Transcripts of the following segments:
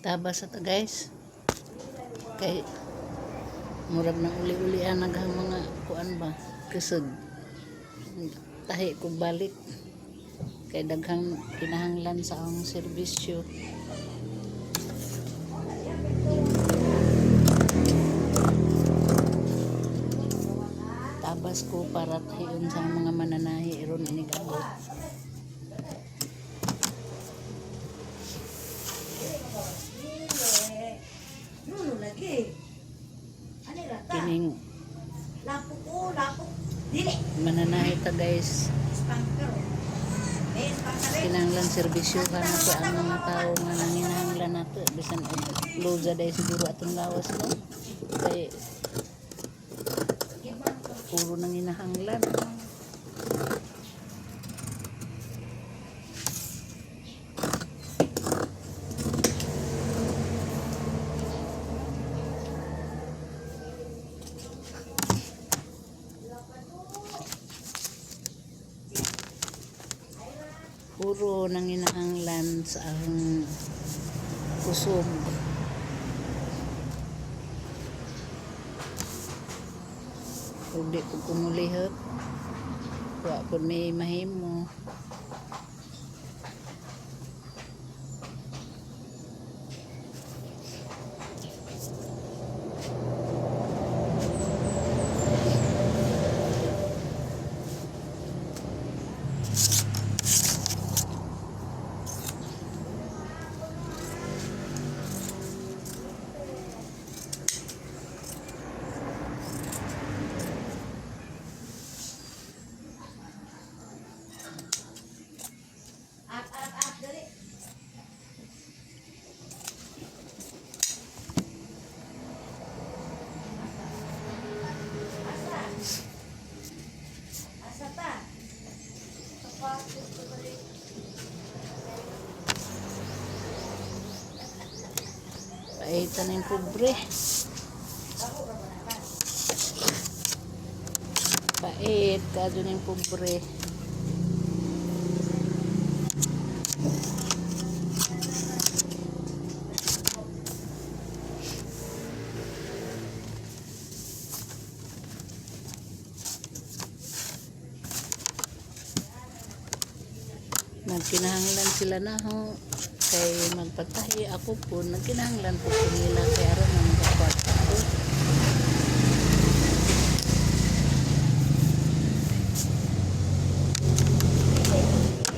Tabas ata guys. Kay murag nang uli-ulian naghang mga kuan ba kusog. Tahi ko balik. Kay daghang kinahanglan sa ang serbisyo. Tabas ko para tahiyon sa mga mananahi iron inigabot. Kining mananahi ta guys. Kinahanglan serbisyo ka na sa ang mga tao nga nanginahanglan nato bisan loza dahil siguro atong lawas no kay puro nanginahanglan. Puro nanginahanglan sa ang kusog. Kung di ko kumulihot, wa po may mahimo. Paitan yung pobre. Pait ka dun yung pobre. Nagkinahanglan sila na ho kay magpatahi ako po nagkinahanglan po nila kaya ron na magkakwarta ko.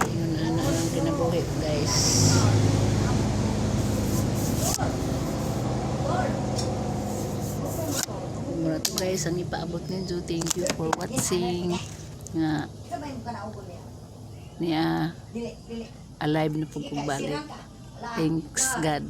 Yun na lang kinabuhi guys. Mura to guys ang ipaabot ninyo. Thank you for watching nga niya alive na po kung balik. Thanks God.